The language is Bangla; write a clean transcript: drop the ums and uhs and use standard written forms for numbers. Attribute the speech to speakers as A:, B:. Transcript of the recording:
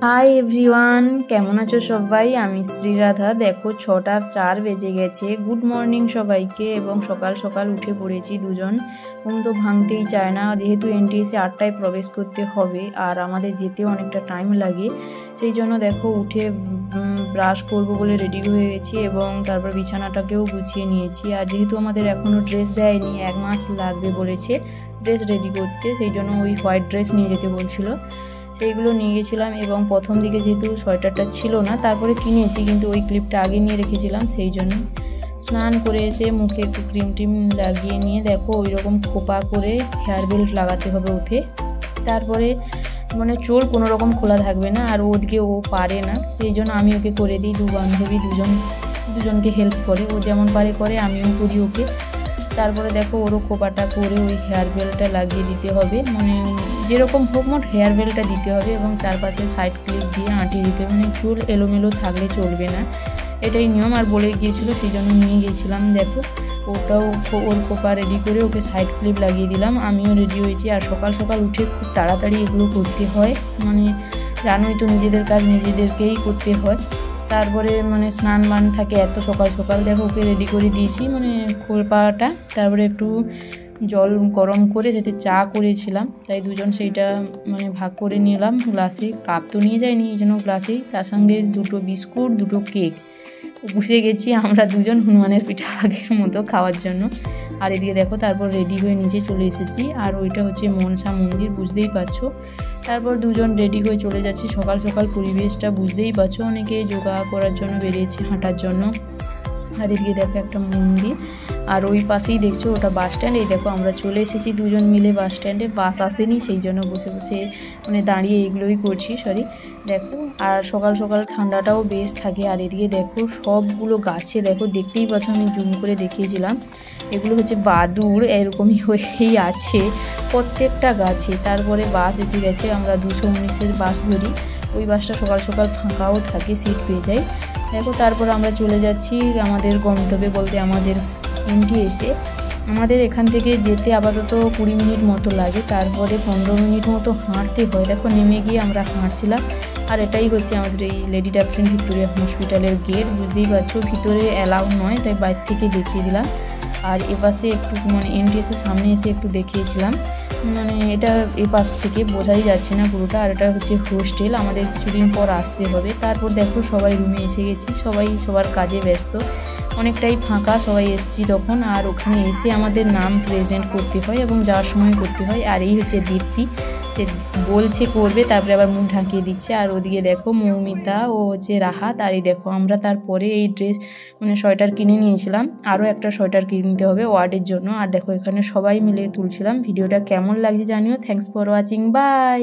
A: হাই এভরিওয়ান, কেমন আছো সবাই? আমি শ্রীরাধা। দেখো 6:04 বেজে গেছে। গুড মর্নিং সবাইকে। এবং সকাল সকাল উঠে পড়েছি দুজন। ঘুম তো ভাঙতেই চায় না, যেহেতু এনটিএসে 8টায় প্রবেশ করতে হবে আর আমাদের যেতে অনেকটা টাইম লাগে। সেই জন্য দেখো উঠে ব্রাশ করবো বলে রেডি হয়ে গেছি এবং তারপর বিছানাটাকেও গুছিয়ে নিয়েছি। আর যেহেতু আমাদের এখনও ড্রেস দেয়নি, 1 মাস লাগবে বলেছে ড্রেস রেডি করতে, সেই জন্য ওই হোয়াইট ড্রেস নিয়ে যেতে বলছিল, সেইগুলো নিয়ে গেছিলাম। এবং প্রথম দিকে যেহেতু সোয়েটারটা ছিল না, তারপরে কিনেছি, কিন্তু ওই ক্লিপটা আগে নিয়ে রেখেছিলাম, সেই জন্য। স্নান করে এসে মুখে একটু ক্রিম টিম লাগিয়ে নিয়ে দেখো ওই রকম খোপা করে হেয়ার বেল্ট লাগাতে হবে উঠে। তারপরে মানে চুল কোনো রকম খোলা থাকবে না, আর ওদিকে ও পারে না, সেই জন্য আমি ওকে করে দিই। দু বান্ধবী দুজনকে হেল্প করে, ও যেমন পারে করে, আমিও করি ওকে। তারপরে দেখো ওরও খোপাটা করে ওই হেয়ার বেল্টটা লাগিয়ে দিতে হবে, মানে যেরকম হোক মোট হেয়ার বেল্টটা দিতে হবে এবং চারপাশে সাইড ক্লিপ দিয়ে আঁটিয়ে দিতে হবে, মানে চুল এলোমেলো থাকলে চলবে না, এটাই নিয়ম। আর বলে গিয়েছিলো, সেই জন্য নিয়ে গিয়েছিলাম। দেখো ওটাও ওর খোপা রেডি করে ওকে সাইড ক্লিপ লাগিয়ে দিলাম, আমিও রেডি হয়েছি। আর সকাল সকাল উঠে খুব তাড়াতাড়ি এগুলো করতে হয়, মানে জানোই তো নিজেদের কাজ নিজেদেরকেই করতে হয়। তারপরে মানে স্নান মান থাকে এত সকাল সকাল। দেখো ওকে রেডি করে দিয়েছি, মানে খোলপাটা। তারপরে একটু জল গরম করে যাতে চা করেছিলাম, তাই দুজন সেইটা মানে ভাগ করে নিলাম গ্লাসে। কাপ তো নিয়ে যাইনি, এই জন্য গ্লাসেই। তার সঙ্গে 2টো বিস্কুট, 2টো কেক। বসে গেছি আমরা দুজন হনুমানের পিঠা ভাগের মতো খাওয়ার জন্য। আর এদিকে দেখো তারপর রেডি হয়ে নিচে চলে এসেছি, আর ওইটা হচ্ছে মনসা মন্দির, বুঝতেই পারছো। তারপর দুজন রেডি হয়ে চলে যাচ্ছি। সকাল সকাল পরিবেশটা বুঝতেই পারছো, অনেকে যোগা করার জন্য বেরিয়েছে, হাঁটার জন্য। আর এদিকে দেখো একটা মন্দির, আর ওই পাশেই দেখছো ওটা বাস স্ট্যান্ড। এই দেখো আমরা চলে এসেছি দুজন মিলে বাস স্ট্যান্ডে। বাস আসেনি, সেই জন্য বসে বসে মানে দাঁড়িয়ে এগুলোই করছি, সরি। দেখো আর সকাল সকাল ঠান্ডাটাও বেশ থাকে। আর এদিকে দেখো সবগুলো গাছে, দেখো দেখতেই পাচ্ছ, আমি জুম করে দেখিয়েছিলাম, এগুলো হচ্ছে বাদুড়, এরকমই হয়েই আছে প্রত্যেকটা গাছে। তারপরে বাস এসে গেছে, আমরা 219-এর বাস ধরি, ওই বাসটা সকাল সকাল ফাঁকাও থাকে, সিট পেয়ে যাই। দেখো তারপর আমরা চলে যাচ্ছি আমাদের গন্তব্যে, বলতে আমাদের এনটিএসে। আমাদের এখান থেকে যেতে আপাতত 20 মিনিট মতো লাগে, তারপরে 15 মিনিট মতো হাঁটতে হয়। দেখো নেমে গিয়ে আমরা হাঁটছিলাম। আর এটাই হচ্ছে আমাদের এই লেডি ডাফরিন ভিক্টোরিয়া হসপিটালের গেট, বুঝতেই পারছো ভিতরে অ্যালাউ নয়, তাই বাইরে থেকে দেখিয়ে দিলাম। আর এপাশে একটু মানে এনটিএসের সামনে এসে একটু দেখিয়েছিলাম, মানে এটা এপাশ থেকে বোঝাই যাচ্ছে না পুরোটা। আর এটা হচ্ছে হোস্টেল, আমাদের কিছুদিন পর আসতে হবে। তারপর দেখো সবাই রুমে এসে গেছি, সবাই সবার কাজে ব্যস্ত, অনেকটাই ফাঁকা, সবাই এসেছি তখন। আর ওখানে এসে আমাদের নাম প্রেজেন্ট করতে হয় এবং যাওয়ার সময় করতে হয়। আর এই হচ্ছে দীপ্তি, সে বলছে করবে, তারপরে আবার মুখ ঢাকিয়ে দিচ্ছে। আর ওদিকে দেখো মৌমিতা, ও হচ্ছে রাহাত। আর এই দেখো আমরা তারপরে এই ড্রেস মানে সোয়েটার কিনে নিয়েছিলাম, আরও একটা সোয়েটার কিনতে হবে ওয়ার্ডের জন্য। আর দেখো এখানে সবাই মিলে তুলছিলাম। ভিডিওটা কেমন লাগছে জানিও। Thanks for watching, by.